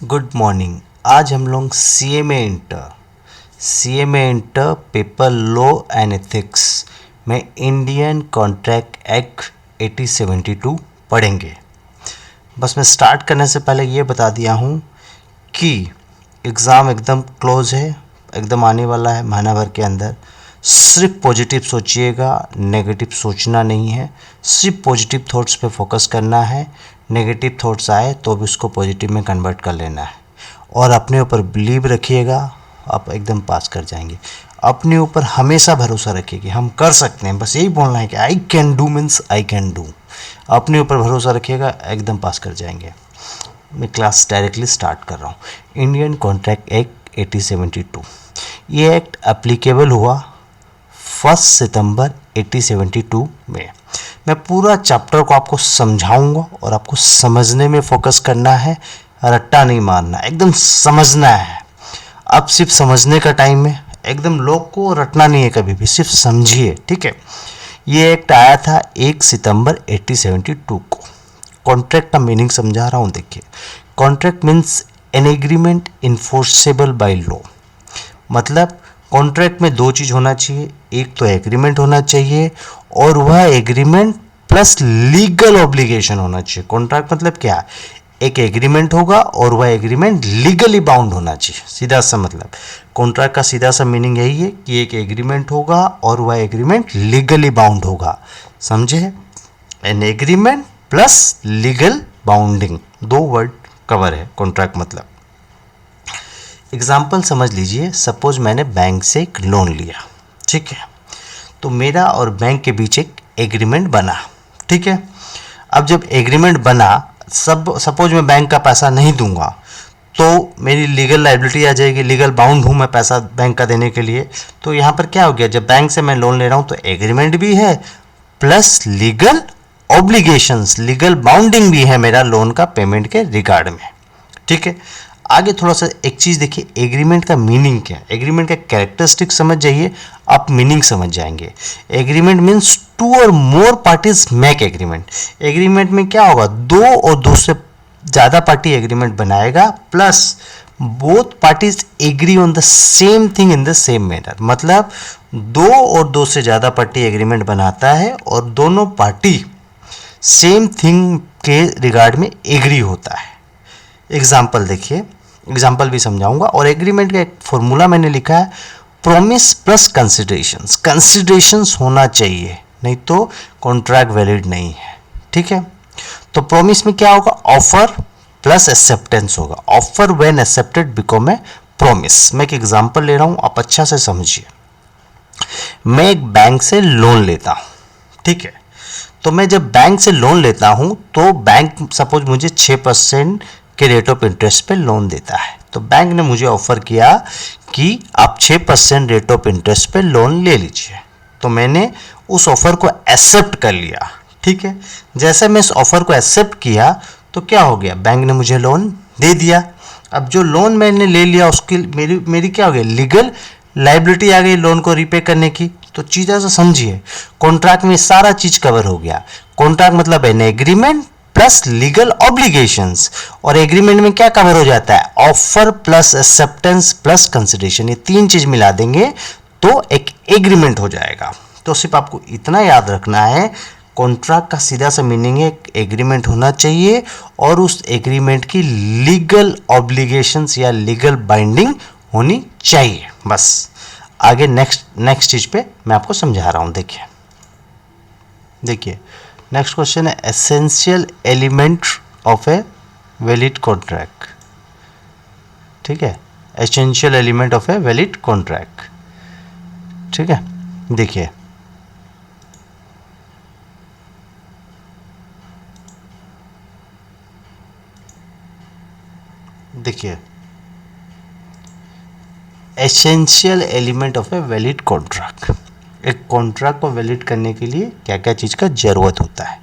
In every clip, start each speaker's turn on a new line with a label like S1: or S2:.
S1: Good morning. आज हम लोग C M A inter paper law and ethics में इंडियन कॉन्ट्रैक्ट एक्ट 1872 पढ़ेंगे। बस मैं स्टार्ट करने से पहले ये बता दिया हूँ कि एग्ज़ाम एकदम क्लोज है, एकदम आने वाला है महीना भर के अंदर। सिर्फ पॉजिटिव सोचिएगा, नेगेटिव सोचना नहीं है। सिर्फ पॉजिटिव थॉट्स पे फोकस करना है। नेगेटिव थॉट्स आए तो भी उसको पॉजिटिव में कन्वर्ट कर लेना है और अपने ऊपर बिलीव रखिएगा, आप एकदम पास कर जाएंगे। अपने ऊपर हमेशा भरोसा रखिए कि हम कर सकते हैं। बस यही बोलना है कि I can do means I can do. अपने ऊपर भरोसा रखिएगा, एकदम पास कर जाएंगे। मैं क्लास डायरेक्टली स्टार्ट कर रहा हूँ। इंडियन कॉन्ट्रैक्ट एक्ट 1872, ये एक्ट एप्लीकेबल हुआ 1 सितंबर 1872 में। मैं पूरा चैप्टर को आपको समझाऊंगा और आपको समझने में फोकस करना है, रट्टा नहीं मारना, एकदम समझना है। अब सिर्फ समझने का टाइम है, एकदम लोग को रटना नहीं है कभी भी, सिर्फ समझिए, ठीक है। ये एक्ट आया था 1 सितंबर 1872 को। कॉन्ट्रैक्ट का मीनिंग समझा रहा हूँ, देखिए। Contract means an agreement enforceable by law. मतलब कॉन्ट्रैक्ट में दो चीज़ होना चाहिए, एक तो एग्रीमेंट होना चाहिए और वह एग्रीमेंट प्लस लीगल ऑब्लिगेशन होना चाहिए। कॉन्ट्रैक्ट मतलब क्या? एक एग्रीमेंट होगा और वह एग्रीमेंट लीगली बाउंड होना चाहिए। सीधा सा मतलब कॉन्ट्रैक्ट का सीधा सा मीनिंग यही है कि एक एग्रीमेंट होगा और वह एग्रीमेंट लीगली बाउंड होगा। समझे? An agreement plus legal bounding, दो वर्ड कवर है कॉन्ट्रैक्ट मतलब। एग्जाम्पल समझ लीजिए, सपोज मैंने बैंक से एक लोन लिया, ठीक है। तो मेरा और बैंक के बीच एक एग्रीमेंट बना, ठीक है। अब जब एग्रीमेंट बना, सपोज मैं बैंक का पैसा नहीं दूंगा तो मेरी लीगल लाइबिलिटी आ जाएगी, लीगल बाउंड हूँ मैं पैसा बैंक का देने के लिए। तो यहाँ पर क्या हो गया, जब बैंक से मैं लोन ले रहा हूँ तो एग्रीमेंट भी है plus legal obligations, legal bounding भी है मेरा लोन का पेमेंट के रिगार्ड में, ठीक है। आगे थोड़ा सा एक चीज़ देखिए, एग्रीमेंट का मीनिंग क्या है, एग्रीमेंट का कैरेक्टरिस्टिक समझ जाइए, आप मीनिंग समझ जाएंगे। Agreement means two or more parties make agreement. Agreement में क्या होगा, दो और दो से ज़्यादा पार्टी एग्रीमेंट बनाएगा plus both parties agree on the same thing in the same manner. मतलब दो और दो से ज़्यादा पार्टी एग्रीमेंट बनाता है और दोनों पार्टी सेम थिंग के रिगार्ड में एग्री होता है। एग्जाम्पल देखिए, एग्जाम्पल भी समझाऊंगा। और एग्रीमेंट का एक फॉर्मूला मैंने लिखा है, प्रॉमिस प्लस कंसिडरेशंस। कंसिडरेशंस होना चाहिए, नहीं तो कॉन्ट्रैक्ट वैलिड नहीं है, ठीक है। तो प्रॉमिस में क्या होगा, ऑफर प्लस एक्सेप्टेंस होगा। Offer when accepted become a promise. मैं एक एग्जाम्पल ले रहा हूं, आप अच्छा से समझिए। मैं एक बैंक से लोन लेता हूं, ठीक है। तो मैं जब बैंक से लोन लेता हूं तो बैंक सपोज मुझे 6% के रेट ऑफ इंटरेस्ट पे लोन देता है। तो बैंक ने मुझे ऑफर किया कि आप 6% रेट ऑफ इंटरेस्ट पे लोन ले लीजिए। तो मैंने उस ऑफर को एक्सेप्ट कर लिया, ठीक है। जैसे मैं इस ऑफर को एक्सेप्ट किया तो क्या हो गया, बैंक ने मुझे लोन दे दिया। अब जो लोन मैंने ले लिया उसकी मेरी क्या हो गई, लीगल लाइबिलिटी आ गई लोन को रीपे करने की। तो चीज़ ऐसा समझिए, कॉन्ट्रैक्ट में सारा चीज कवर हो गया। कॉन्ट्रैक्ट मतलब an agreement plus legal obligations, और एग्रीमेंट में क्या कवर हो जाता है, offer plus acceptance plus consideration. ये तीन चीज मिला देंगे तो एक एग्रीमेंट हो जाएगा। तो सिर्फ आपको इतना याद रखना है, कॉन्ट्रैक्ट का सीधा सा मीनिंग है एग्रीमेंट होना चाहिए और उस एग्रीमेंट की लीगल ऑब्लिगेशंस या लीगल बाइंडिंग होनी चाहिए। बस आगे नेक्स्ट चीज पे मैं आपको समझा रहा हूं। देखिए नेक्स्ट क्वेश्चन है, essential element of a valid contract, ठीक है। Essential element of a valid contract, ठीक है। देखिए essential element of a valid contract. एक कॉन्ट्रैक्ट को वैलिड करने के लिए क्या क्या चीज़ का ज़रूरत होता है।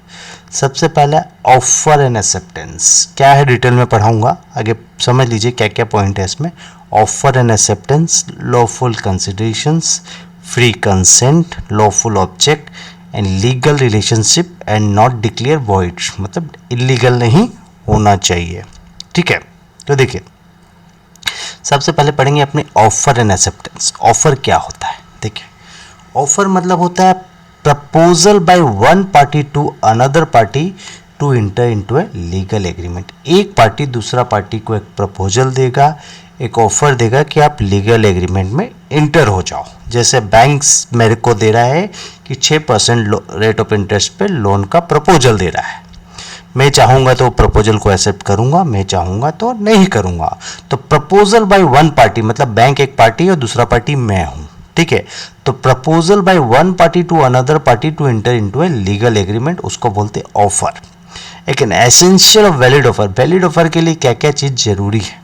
S1: सबसे पहला ऑफर एंड एक्सेप्टेंस। क्या है डिटेल में पढ़ाऊंगा, आगे समझ लीजिए क्या क्या पॉइंट है इसमें। Offer and acceptance, lawful considerations, free consent, lawful object and legal relationship and not declare void. मतलब इलीगल नहीं होना चाहिए, ठीक है। तो देखिए, सबसे पहले पढ़ेंगे अपने ऑफर एंड एक्सेप्टेंस। ऑफर क्या होता है? देखिए, ऑफर मतलब होता है proposal by one party to another party to enter into a legal agreement. एक पार्टी दूसरा पार्टी को एक प्रपोजल देगा, एक ऑफर देगा कि आप लीगल एग्रीमेंट में इंटर हो जाओ। जैसे बैंक्स मेरे को दे रहा है कि 6% रेट ऑफ इंटरेस्ट पे लोन का प्रपोजल दे रहा है। मैं चाहूँगा तो प्रपोजल को एक्सेप्ट करूँगा, मैं चाहूँगा तो नहीं करूँगा। तो प्रपोजल बाय वन पार्टी मतलब बैंक एक पार्टी और दूसरा पार्टी मैं हूँ, ठीक है। तो proposal by one party to another party to enter into a legal agreement, उसको बोलते हैं ऑफर। एक essential of valid offer. Valid offer के लिए क्या क्या चीज़ जरूरी है,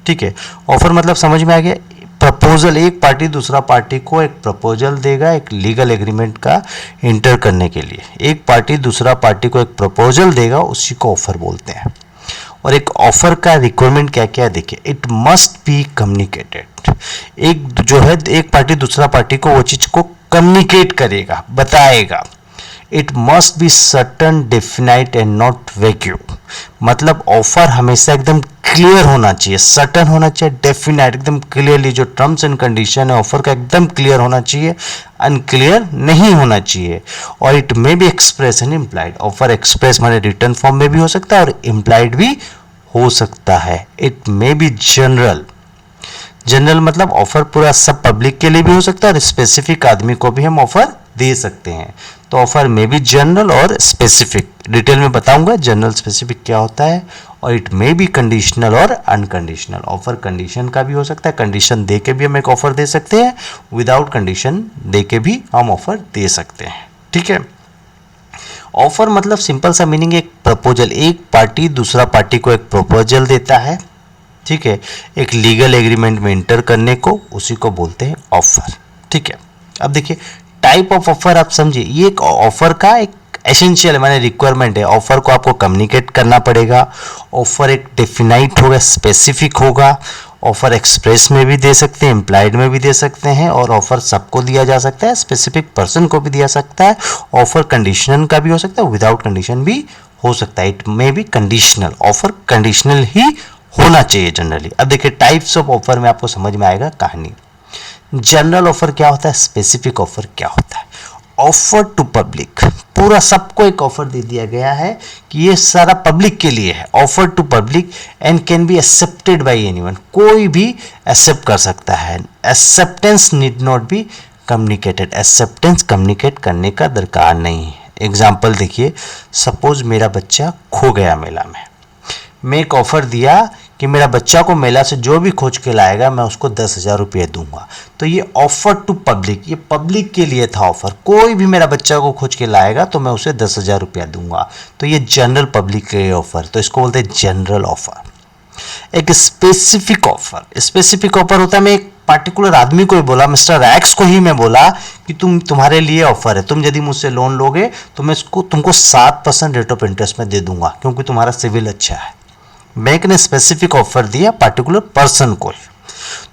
S1: ठीक है। ऑफर मतलब समझ में आ गया, प्रपोजल, एक पार्टी दूसरा पार्टी को एक प्रपोजल देगा एक लीगल एग्रीमेंट का इंटर करने के लिए। एक पार्टी दूसरा पार्टी को एक प्रपोजल देगा, उसी को ऑफर बोलते हैं। और एक ऑफर का रिक्वायरमेंट क्या क्या है देखिए, इट मस्ट बी कम्युनिकेटेड। एक जो है, एक पार्टी दूसरा पार्टी को वो चीज़ को कम्युनिकेट करेगा, बताएगा। It must be certain, definite and not vague. मतलब ऑफर हमेशा एकदम क्लियर होना चाहिए, सर्टन होना चाहिए, डेफिनाइट एकदम क्लियरली, जो टर्म्स एंड कंडीशन है ऑफर का एकदम क्लियर होना चाहिए, अनक्लियर नहीं होना चाहिए। और it may be express and implied. Offer express माने रिटर्न फॉर्म में भी हो सकता है और इम्प्लाइड भी हो सकता है। It may B general. General मतलब ऑफर पूरा सब पब्लिक के लिए भी हो सकता है और स्पेसिफिक आदमी को भी हम ऑफर दे सकते हैं। तो ऑफर में भी जनरल और स्पेसिफिक, डिटेल में बताऊंगा जनरल स्पेसिफिक क्या होता है। और इट मे बी कंडीशनल और अनकंडीशनल। ऑफर कंडीशन का भी हो सकता है, कंडीशन दे के भी हम एक ऑफर दे सकते हैं, विदाउट कंडीशन दे के भी हम ऑफर दे सकते हैं, ठीक है। ऑफर मतलब सिंपल सा मीनिंग एक प्रपोजल, एक पार्टी दूसरा पार्टी को एक प्रपोजल देता है, ठीक है, एक लीगल एग्रीमेंट में इंटर करने को, उसी को बोलते हैं ऑफर, ठीक है। अब देखिए टाइप ऑफ ऑफर आप समझिए, ये एक ऑफर का एक एसेंशियल माने रिक्वायरमेंट है। ऑफर को आपको कम्युनिकेट करना पड़ेगा। ऑफर एक डेफिनाइट होगा, स्पेसिफिक होगा। ऑफर एक्सप्रेस में भी दे सकते हैं, इम्प्लाइड में भी दे सकते हैं। और ऑफर सबको दिया जा सकता है, स्पेसिफिक पर्सन को भी दिया सकता है। ऑफर कंडीशनल का भी हो सकता है, विदाउट कंडीशन भी हो सकता है। It may be conditional. Offer conditional ही होना चाहिए जनरली। अब देखिए टाइप्स ऑफ ऑफर में आपको समझ में आएगा कहानी। जनरल ऑफर क्या होता है, स्पेसिफिक ऑफर क्या होता है। ऑफर टू पब्लिक, पूरा सबको एक ऑफर दे दिया गया है कि ये सारा पब्लिक के लिए है। Offer to public and can be accepted by anyone, कोई भी एक्सेप्ट कर सकता है। Acceptance need not be communicated, acceptance communicate करने का दरकार नहीं है। एग्जाम्पल देखिए, सपोज मेरा बच्चा खो गया मेला में, मैं एक ऑफर दिया कि मेरा बच्चा को मेला से जो भी खोज के लाएगा मैं उसको 10,000 रुपये दूंगा। तो ये ऑफर टू पब्लिक, ये पब्लिक के लिए था ऑफर। कोई भी मेरा बच्चा को खोज के लाएगा तो मैं उसे 10,000 रुपया दूंगा। तो ये जनरल पब्लिक के लिए ऑफर, तो इसको बोलते हैं जनरल ऑफर। एक स्पेसिफिक ऑफर, स्पेसिफिक ऑफर होता है मैं एक पार्टिकुलर आदमी को ही बोला, मिस्टर एक्स को ही मैं बोला कि तुम्हारे लिए ऑफर है, तुम यदि मुझसे लोन लोगे तो मैं इसको तुमको 7% रेट ऑफ इंटरेस्ट में दे दूंगा क्योंकि तुम्हारा सिविल अच्छा है। बैंक ने स्पेसिफिक ऑफर दिया पार्टिकुलर पर्सन को,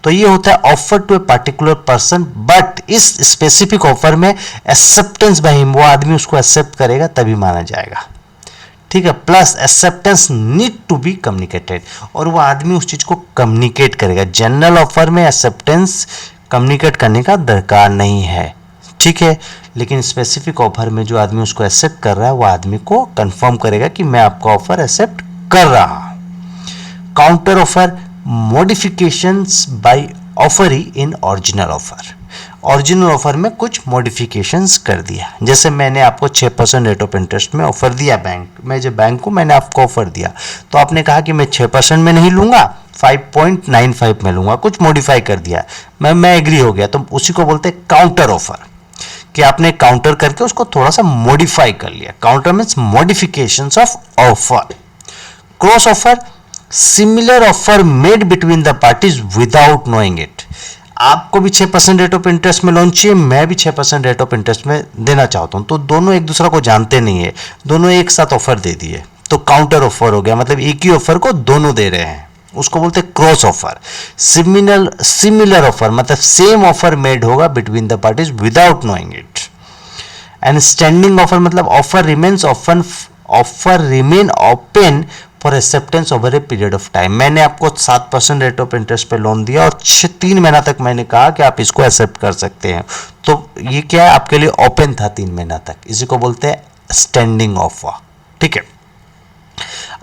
S1: तो ये होता है offer to a particular person. But इस स्पेसिफिक ऑफर में एक्सेप्टेंस बाय हिम, वो आदमी उसको एक्सेप्ट करेगा तभी माना जाएगा, ठीक है। Plus acceptance need to be communicated, और वो आदमी उस चीज को कम्युनिकेट करेगा। जनरल ऑफर में एक्सेप्टेंस कम्युनिकेट करने का दरकार नहीं है, ठीक है। लेकिन स्पेसिफिक ऑफर में जो आदमी उसको एक्सेप्ट कर रहा है वो आदमी को कंफर्म करेगा कि मैं आपका ऑफर एक्सेप्ट कर रहा हूं। Counter offer, modifications by offeree in original offer. Original offer में कुछ मॉडिफिकेशंस कर दिया, जैसे मैंने आपको 6% रेट ऑफ इंटरेस्ट में ऑफर दिया बैंक में, जो बैंक को मैंने आपको ऑफर दिया तो आपने कहा कि मैं 6% में नहीं लूंगा, 5.95 में लूंगा, कुछ मॉडिफाई कर दिया, मैं एग्री हो गया। तो उसी को बोलते हैं काउंटर ऑफर, कि आपने काउंटर करके उसको थोड़ा सा मॉडिफाई कर लिया। Counter means modifications of offer. Cross offer, similar offer made between the parties without knowing it. आपको भी 6% रेट ऑफ इंटरेस्ट में लोन चाहिए, मैं भी 6% रेट ऑफ इंटरेस्ट में देना चाहता हूं, तो दोनों एक दूसरे को जानते नहीं है, दोनों एक साथ ऑफर दे दिए तो काउंटर ऑफर हो गया। मतलब एक ही ऑफर को दोनों दे रहे हैं, उसको बोलते हैं क्रॉस ऑफर। सिमिलर ऑफर मतलब सेम ऑफर मेड होगा between the parties without knowing it. And standing offer मतलब offer remain open for acceptance over a period of time. मैंने आपको 7% रेट ऑफ इंटरेस्ट पे लोन दिया और 3 महीना तक मैंने कहा कि आप इसको एक्सेप्ट कर सकते हैं, तो ये क्या है, आपके लिए ओपन था 3 महीना तक, इसी को बोलते हैं स्टैंडिंग ऑफर। ठीक है,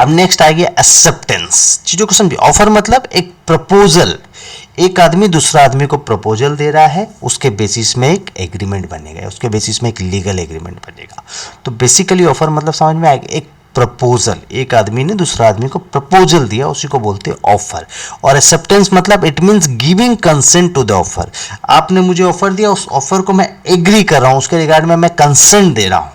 S1: अब नेक्स्ट आएगी एक्सेप्टेंस। चीजों को समझिए, ऑफर मतलब एक प्रपोजल, एक आदमी दूसरा आदमी को प्रपोजल दे रहा है, उसके बेसिस में एक एग्रीमेंट बनेगा, उसके बेसिस में एक लीगल एग्रीमेंट बनेगा। तो बेसिकली ऑफर मतलब समझ में आएगा, एक प्रपोजल, एक आदमी ने दूसरा आदमी को प्रपोजल दिया, उसी को बोलते हैं ऑफर। और एक्सेप्टेंस मतलब it means giving consent to the offer. आपने मुझे ऑफर दिया, उस ऑफर को मैं एग्री कर रहा हूं, उसके रिगार्ड में मैं कंसेंट दे रहा हूं,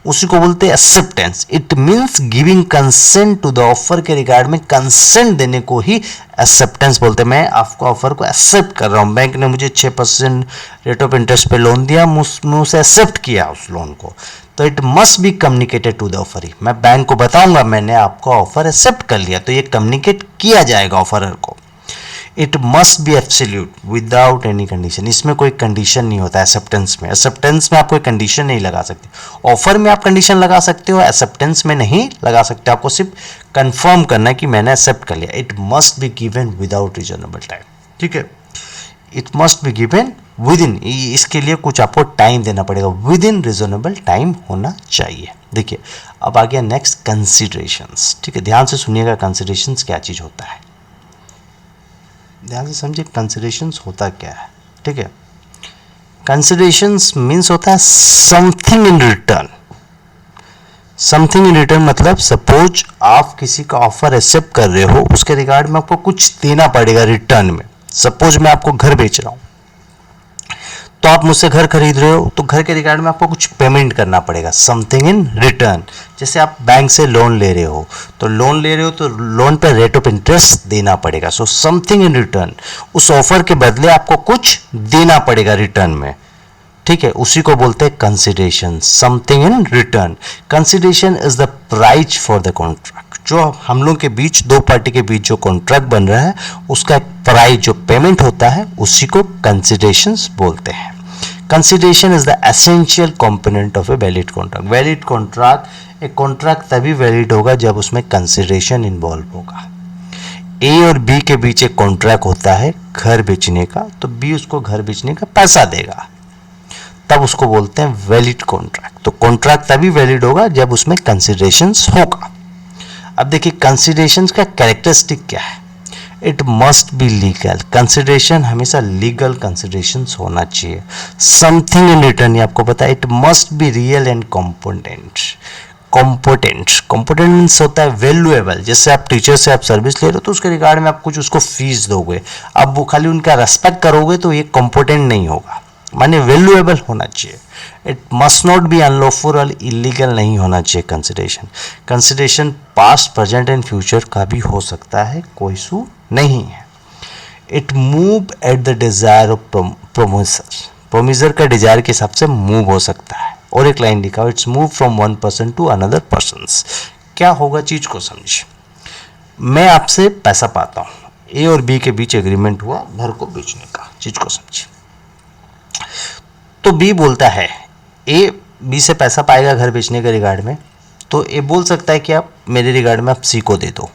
S1: उसी को बोलते हैं acceptance. It means giving consent to the offer के रिगार्ड में कंसेंट देने को ही एक्सेप्टेंस बोलते हैं। मैं आपको ऑफर को एक्सेप्ट कर रहा हूं, बैंक ने मुझे 6% रेट ऑफ इंटरेस्ट पे लोन दिया, मैं उसे एक्सेप्ट किया उस लोन को, तो it must be communicated to the offer. मैं बैंक को बताऊंगा मैंने आपको ऑफर एक्सेप्ट कर लिया, तो ये कम्युनिकेट किया जाएगा ऑफरर को। It must B absolute without any condition, इसमें कोई कंडीशन नहीं होता एक्सेप्टेंस में। एक्सेप्टेंस में आप कोई कंडीशन नहीं लगा सकते, ऑफर में आप कंडीशन लगा सकते हो, एक्सेप्टेंस में नहीं लगा सकते। आपको सिर्फ कंफर्म करना है कि मैंने एक्सेप्ट कर लिया। It must be given without reasonable time. ठीक है, it must be given with in, इसके लिए कुछ आपको टाइम देना पड़ेगा, विद इन रीजनेबल टाइम होना चाहिए। देखिए अब आ गया नेक्स्ट, कंसिडरेशंस। ठीक है, ध्यान से सुनिएगा, कंसिडरेशंस क्या चीज़ होता है, ध्यान से समझिए कंसिडरेशंस होता क्या है। ठीक है, कंसिडरेशंस मीन्स होता है something in return. Something in return मतलब सपोज आप किसी का ऑफर एक्सेप्ट कर रहे हो, उसके रिगार्ड में आपको कुछ देना पड़ेगा रिटर्न में। सपोज मैं आपको घर बेच रहा हूं, तो आप मुझसे घर खरीद रहे हो, तो घर के रिगार्ड में आपको कुछ पेमेंट करना पड़ेगा, समथिंग इन रिटर्न। जैसे आप बैंक से लोन ले रहे हो, तो लोन ले रहे हो तो लोन पे रेट ऑफ इंटरेस्ट देना पड़ेगा, सो समथिंग इन रिटर्न, उस ऑफर के बदले आपको कुछ देना पड़ेगा रिटर्न में। ठीक है, उसी को बोलते हैं consideration, something in return. Consideration is the price for the contract. जो हम लोग के बीच, दो पार्टी के बीच जो कॉन्ट्रैक्ट बन रहा है, उसका एक प्राइस जो पेमेंट होता है, उसी को कंसिडरेशन बोलते हैं। Consideration is the essential component of a valid contract. Valid contract, एक कॉन्ट्रैक्ट तभी वैलिड होगा जब उसमें कंसिडरेशन इन्वॉल्व होगा। ए और बी के बीच एक कॉन्ट्रैक्ट होता है घर बेचने का, तो बी उसको घर बेचने का पैसा देगा, तब उसको बोलते हैं वैलिड कॉन्ट्रैक्ट। तो कॉन्ट्रैक्ट तभी वैलिड होगा जब उसमें कंसिडरेशंस होगा। अब देखिए कंसिडरेशंस का कैरेक्टरिस्टिक क्या है, it must be legal. Consideration हमेशा लीगल कंसिडरेशंस होना चाहिए। समथिंग इन रिटर्न, ये आपको पता है, it must be real and competent. Competent means होता है वैल्यूएबल। जैसे आप टीचर से आप सर्विस ले रहे हो, तो उसके रिगार्ड में आप कुछ उसको फीस दोगे, अब वो खाली उनका रेस्पेक्ट करोगे, तो ये कॉम्पोटेंट नहीं होगा, माने वैल्यूएबल होना चाहिए। It must not be unlawful और इलीगल नहीं होना चाहिए consideration. Consideration past, present and future का भी हो सकता है, कोई इशू नहीं है। It move at the desire of promisor. Promisor का डिजायर के हिसाब से मूव हो सकता है। और एक लाइन लिखा, it's move from one person to another person. क्या होगा, चीज को समझिए। मैं आपसे पैसा पाता हूं, ए और बी के बीच एग्रीमेंट हुआ घर को बेचने का, चीज को समझिए। तो बी बोलता है, ए बी से पैसा पाएगा घर बेचने के रिगार्ड में, तो ए बोल सकता है कि आप मेरे रिगार्ड में आप सी को दे दो।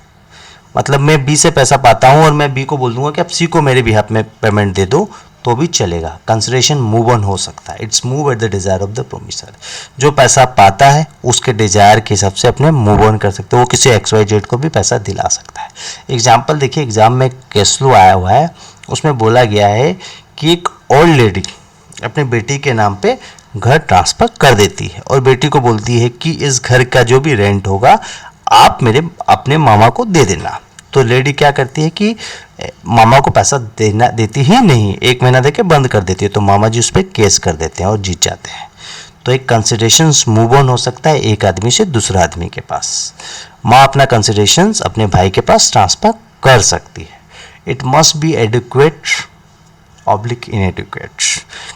S1: मतलब मैं बी से पैसा पाता हूं और मैं बी को बोल दूंगा कि आप सी को मेरे बिहाफ में पेमेंट दे दो, तो भी चलेगा। कंसिडरेशन मूव ऑन हो सकता है। It's move at the desire of the promisor. जो पैसा पाता है उसके डिजायर के हिसाब से अपने मूव ऑन कर सकते हो, वो किसी XYZ को भी पैसा दिला सकता है। एग्जाम्पल देखिए, एग्जाम में केस लो आया हुआ है, उसमें बोला गया है कि एक ओल्ड लेडी अपने बेटी के नाम पे घर ट्रांसफर कर देती है और बेटी को बोलती है कि इस घर का जो भी रेंट होगा आप मेरे अपने मामा को दे देना। तो लेडी क्या करती है कि मामा को पैसा देती ही नहीं, 1 महीना देके बंद कर देती है, तो मामा जी उस पर केस कर देते हैं और जीत जाते हैं। तो एक कंसिडरेशंस मूव ऑन हो सकता है एक आदमी से दूसरा आदमी के पास। माँ अपना कंसिडरेशंस अपने भाई के पास ट्रांसफर कर सकती है। It must be adequate oblique inadequate.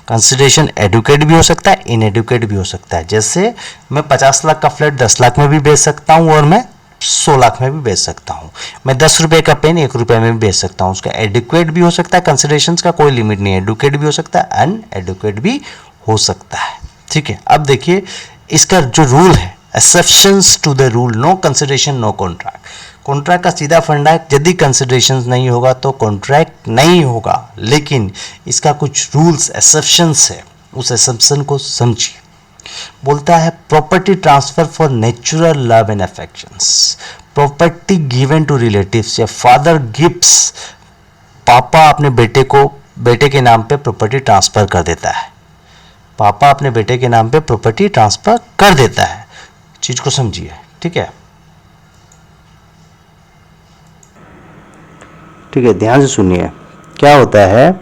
S1: Consideration adequate भी हो सकता है, इनएडुकेट भी हो सकता है। जैसे मैं 50 लाख का फ्लैट 10 लाख में भी बेच सकता हूँ और मैं 100 लाख में भी बेच सकता हूँ। मैं 10 रुपये का पेन 1 रुपये में भी बेच सकता हूँ। उसका एडुकेट भी हो सकता है, कंसिडरेशंस का कोई लिमिट नहीं है। एडुकेट भी हो सकता है, अनएडुकेट भी हो सकता है। ठीक है, अब देखिए इसका जो रूल है, exceptions to the rule, no consideration no contract. Contract का सीधा फंडा है, यदि कंसिडरेशंस नहीं होगा तो कॉन्ट्रैक्ट नहीं होगा, लेकिन इसका कुछ रूल्स एक्सेप्शंस है, उस एक्सेप्शन को समझिए। बोलता है property transfer for natural love and affections, property given to relatives या फादर गिव्स, पापा अपने बेटे के नाम पे प्रॉपर्टी ट्रांसफर कर देता है, पापा अपने बेटे के नाम पे प्रॉपर्टी ट्रांसफर कर देता है। चीज को समझिए, ठीक है, ठीक है, ध्यान से सुनिए। क्या होता है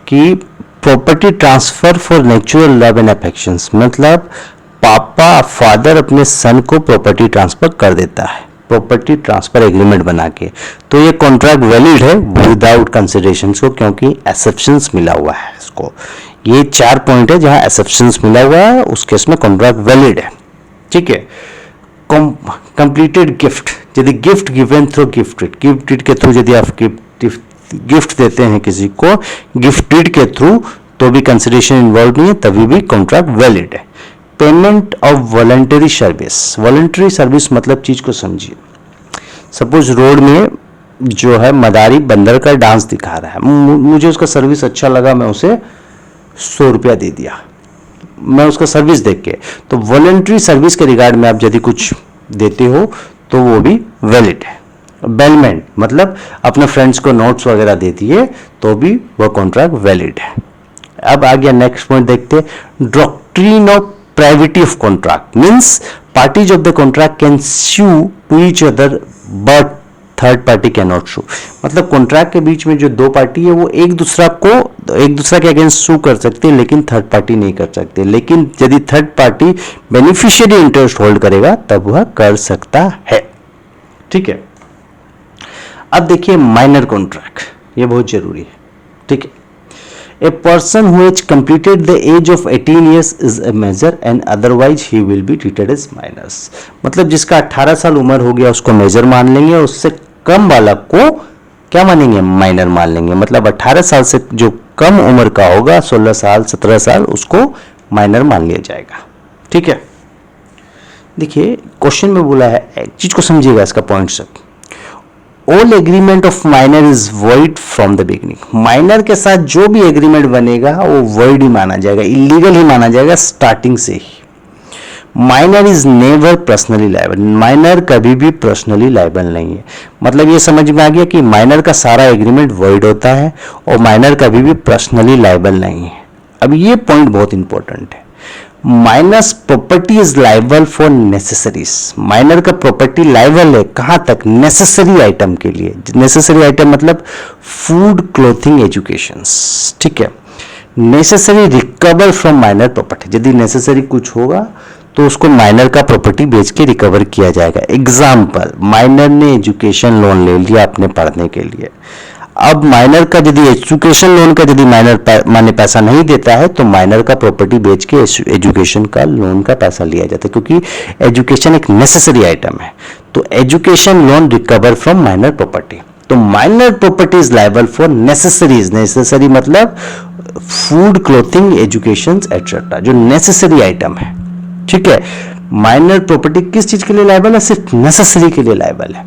S1: कि property transfer for natural love and affections, मतलब फादर अपने सन को प्रॉपर्टी ट्रांसफर कर देता है, प्रॉपर्टी ट्रांसफर एग्रीमेंट बना के, तो ये कॉन्ट्रैक्ट वैलिड है विदाउट कंसिडरेशंस को, क्योंकि एक्सेप्शंस मिला हुआ है इसको। ये 4 पॉइंट है जहां एक्सेप्शंस मिला हुआ है, उस केस में कॉन्ट्रैक्ट वैलिड है, ठीक है। कंप्लीटेड गिफ्ट, यदि गिफ्ट गिवन थ्रू गिफ्ट के थ्रू यदि आप गिफ्ट देते हैं किसी को गिफ्टेड के थ्रू, तो भी कंसिडरेशन इन्वॉल्व नहीं है, तभी भी कॉन्ट्रैक्ट वैलिड है। Payment of voluntary service, voluntary service मतलब चीज को समझिए। सपोज रोड में जो है मदारी बंदर का डांस दिखा रहा है, मुझे उसका सर्विस अच्छा लगा, मैं उसे 100 रुपया दे दिया, मैं उसका सर्विस देख के, तो वॉलंटरी सर्विस के रिगार्ड में आप यदि कुछ देते हो तो वो भी वैलिड है। बेलमेंट मतलब अपने फ्रेंड्स को नोट्स वगैरह दे दिए तो भी वह कॉन्ट्रैक्ट वैलिड है। अब आ गया नेक्स्ट पॉइंट, देखते हैं doctrine of privity of contract, means parties of the contract can sue to each other but third party can not sue। मतलब कॉन्ट्रैक्ट के बीच में जो दो पार्टी है वो एक दूसरा के अगेंस्ट सू कर सकते हैं, लेकिन थर्ड पार्टी नहीं कर सकते। लेकिन यदि third party beneficiary interest hold करेगा तब वह कर सकता है, ठीक है। अब देखिए माइनर कॉन्ट्रैक्ट, ये बहुत जरूरी है, ठीक है। A person who has completed the age of 18 years is a major and otherwise he will be treated as minors। मतलब जिसका 18 साल उम्र हो गया उसको मेजर मान लेंगे, उससे कम वाला को क्या मानेंगे, माइनर मान लेंगे। मतलब 18 साल से जो कम उम्र का होगा, 16 साल 17 साल, उसको माइनर मान लिया जाएगा, ठीक है। देखिए क्वेश्चन में बोला है, एक चीज को समझिएगा इसका पॉइंट सब, all agreement of minor is void from the beginning. Minor के साथ जो भी एग्रीमेंट बनेगा वो वॉइड ही माना जाएगा, इलीगल ही माना जाएगा स्टार्टिंग से ही। Minor is never personally liable, minor कभी भी पर्सनली लायबल नहीं है। मतलब ये समझ में आ गया कि माइनर का सारा एग्रीमेंट वॉइड होता है और माइनर कभी भी पर्सनली लायबल नहीं है। अब ये पॉइंट बहुत इंपॉर्टेंट है, minus property is liable for necessaries. Minor का प्रॉपर्टी लाइबल है कहां तक, नेसेसरी आइटम के लिए। नेसेसरी आइटम मतलब फूड, क्लोथिंग, एजुकेशन, ठीक है। Necessary recover from minor property, यदि नेसेसरी कुछ होगा तो उसको माइनर का प्रॉपर्टी बेच के रिकवर किया जाएगा। एग्जाम्पल, माइनर ने एजुकेशन लोन ले लिया अपने पढ़ने के लिए, अब माइनर का यदि एजुकेशन लोन का यदि माइनर माने पैसा नहीं देता है तो माइनर का प्रॉपर्टी बेच के एजुकेशन का लोन का पैसा लिया जाता है, क्योंकि एजुकेशन एक नेसेसरी आइटम है। तो education loan recover from minor property. तो minor property is liable for necessaries, necessary मतलब फूड, क्लोथिंग, एजुकेशन एटसेट्रा, जो नेसेसरी आइटम है, ठीक है। माइनर प्रॉपर्टी किस चीज के लिए लायबल है, सिर्फ नेसेसरी के लिए लायबल है।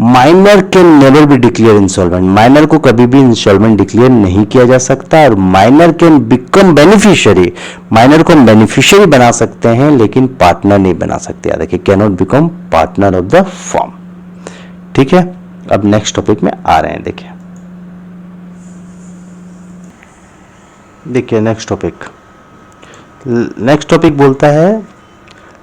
S1: Minor can never be declare insolvent, minor को कभी भी इंसॉल्वेंट डिक्लेयर नहीं किया जा सकता। और minor can become beneficiary, minor को बेनिफिशियरी बना सकते हैं लेकिन पार्टनर नहीं बना सकते। याद रखिए, can not become partner of the firm, ठीक है। अब नेक्स्ट टॉपिक में आ रहे हैं, देखिए नेक्स्ट टॉपिक बोलता है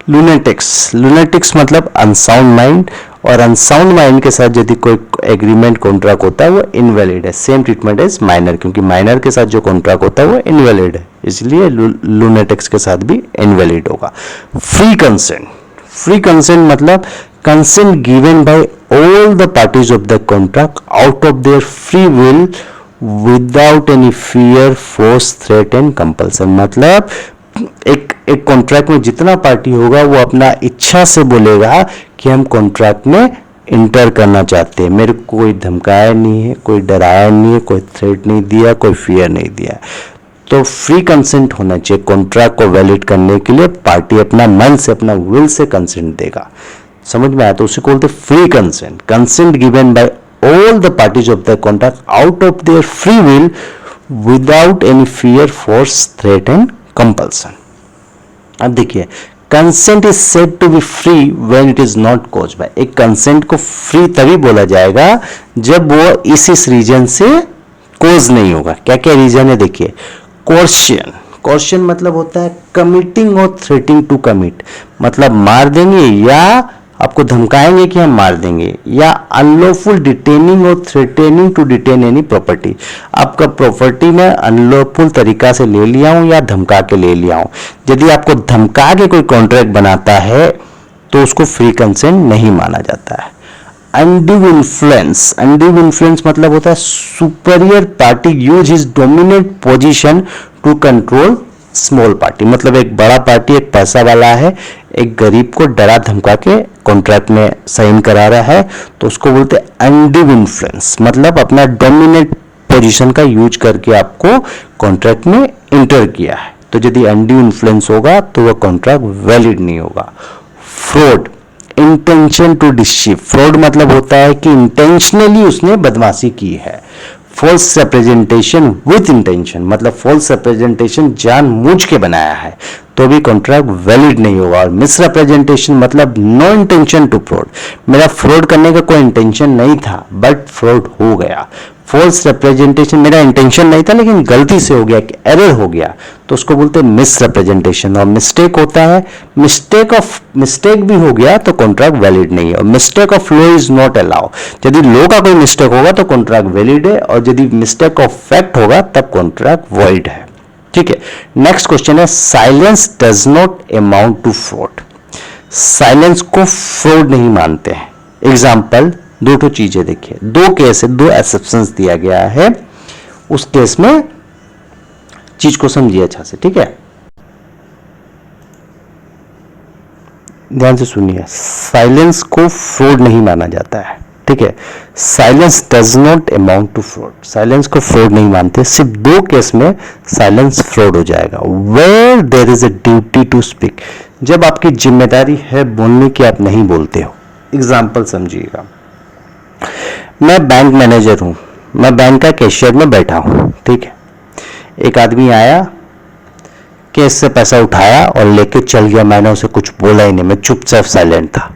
S1: लुनेटिक्स। लुनेटिक्स मतलब अनसाउंड माइंड, और अनसाउंड माइंड के साथ यदि कोई एग्रीमेंट कॉन्ट्रैक्ट होता है वो इनवैलिड है। सेम ट्रीटमेंट एज माइनर, क्योंकि माइनर के साथ जो कॉन्ट्रैक्ट होता है वो इनवैलिड है, इसलिए लुनेटिक्स के साथ भी इनवैलिड होगा। फ्री कंसेंट, फ्री कंसेंट मतलब consent given by all the parties of the contract out of their free will without any fear, force, threat and compulsion. मतलब एक कॉन्ट्रैक्ट में जितना पार्टी होगा वो अपना इच्छा से बोलेगा कि हम कॉन्ट्रैक्ट में इंटर करना चाहते हैं, मेरे को कोई धमकाया नहीं है, कोई डराया नहीं है, कोई थ्रेट नहीं दिया, कोई फियर नहीं दिया।
S2: तो फ्री कंसेंट होना चाहिए कॉन्ट्रैक्ट को वैलिड करने के लिए। पार्टी अपना मन से, अपना विल से कंसेंट देगा। समझ में आया? तो उसे बोलते free consent. Consent given by all the parties of the contract out of their free will without any fear, force, threat and compulsion. अब देखिए, consent is said to be free when it is not caused by. एक consent को free तभी बोला जाएगा जब वो इस रीजन से कॉज नहीं होगा। क्या क्या रीजन है देखिए। कोर्शन, कोर्शन मतलब होता है कमिटिंग और थ्रेटिंग टू कमिट, मतलब मार देंगे या आपको धमकाएंगे कि हम मार देंगे, या अनलॉफुल डिटेनिंग और threatening to detain any property, आपका प्रॉपर्टी में अनलॉफुल तरीका से ले लिया हूं या धमका के ले लिया हूं। यदि आपको धमका के कोई कॉन्ट्रैक्ट बनाता है तो उसको फ्री कंसेंट नहीं माना जाता है। अनड्यू इन्फ्लुएंस, अनड्यू इन्फ्लुएंस मतलब होता है superior party use his dominant position to control small party, मतलब एक बड़ा पार्टी, एक पैसा वाला है, एक गरीब को डरा धमका के कॉन्ट्रैक्ट में साइन करा रहा है, तो उसको बोलते हैं अनड्यू इन्फ्लुएंस, मतलब अपना डोमिनेंट पोजीशन का यूज करके आपको कॉन्ट्रैक्ट में इंटर किया है। तो यदि अनड्यू इन्फ्लुएंस होगा तो वह कॉन्ट्रैक्ट वैलिड नहीं होगा। Fraud, intention to deceive, fraud मतलब होता है कि इंटेंशनली उसने बदमाशी की है। फॉल्स रिप्रेजेंटेशन विथ इंटेंशन, मतलब फॉल्स रिप्रेजेंटेशन जानबूझ के बनाया है तो भी कॉन्ट्रैक्ट वैलिड नहीं होगा। और मिस रिप्रेजेंटेशन मतलब नो इंटेंशन टू फ्रॉड, मेरा फ्रॉड करने का कोई इंटेंशन नहीं था बट फ्रॉड हो गया। फॉल्स रिप्रेजेंटेशन, मेरा इंटेंशन नहीं था लेकिन गलती से हो गया, एरर हो गया, तो उसको बोलते हैं मिस रिप्रेजेंटेशन। और मिस्टेक होता है, मिस्टेक भी हो गया तो कॉन्ट्रैक्ट वैलिड नहीं है। और mistake of law is not allow, यदि लॉ का कोई मिस्टेक होगा तो कॉन्ट्रैक्ट वैलिड है, और यदि मिस्टेक ऑफ फैक्ट होगा तब कॉन्ट्रैक्ट वॉइड है। ठीक है, नेक्स्ट क्वेश्चन है silence does not amount to fraud. Silence को फ्रॉड नहीं मानते हैं। एग्जाम्पल, दो तो चीजें देखिए, दो केस है, दो एक्सेप्शंस दिया गया है, उस केस में चीज को समझिए अच्छा से। ठीक है, ध्यान से सुनिए, साइलेंस को फ्रॉड नहीं माना जाता है। ठीक है, silence does not amount to fraud, silence को फ्रॉड नहीं मानते। सिर्फ दो केस में साइलेंस फ्रॉड हो जाएगा। Where there is a duty to speak, जब आपकी जिम्मेदारी है बोलने की, आप नहीं बोलते हो। एग्जाम्पल समझिएगा, मैं बैंक मैनेजर हूं, मैं बैंक का कैशियर में बैठा हूं। ठीक है, एक आदमी आया, केस से पैसा उठाया और लेके चल गया, मैंने उसे कुछ बोला ही नहीं, मैं चुपचाप साइलेंट था,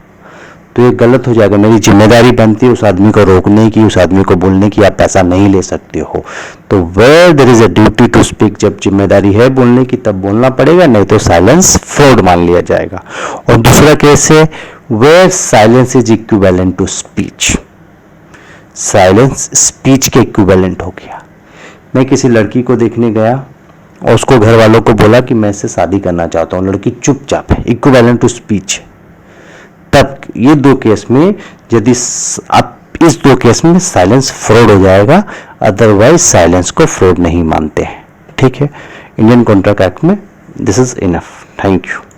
S2: तो ये गलत हो जाएगा। मेरी जिम्मेदारी बनती है उस आदमी को रोकने की, उस आदमी को बोलने की आप पैसा नहीं ले सकते हो। तो where there is a duty to speak, जब जिम्मेदारी है बोलने की तब बोलना पड़ेगा, नहीं तो साइलेंस फ्रॉड मान लिया जाएगा। और दूसरा केस है where silence is equivalent to speech, silence speech के इक्विवेलेंट हो गया। मैं किसी लड़की को देखने गया और उसको घर वालों को बोला कि मैं इससे शादी करना चाहता हूँ, लड़की चुपचाप है, इक्विवेलेंट टू स्पीच। तब ये दो केस में यदि आप इस दो केस में साइलेंस फ्रॉड हो जाएगा, अदरवाइज साइलेंस को फ्रॉड नहीं मानते हैं। ठीक है, इंडियन कॉन्ट्रैक्ट एक्ट में this is enough. Thank you.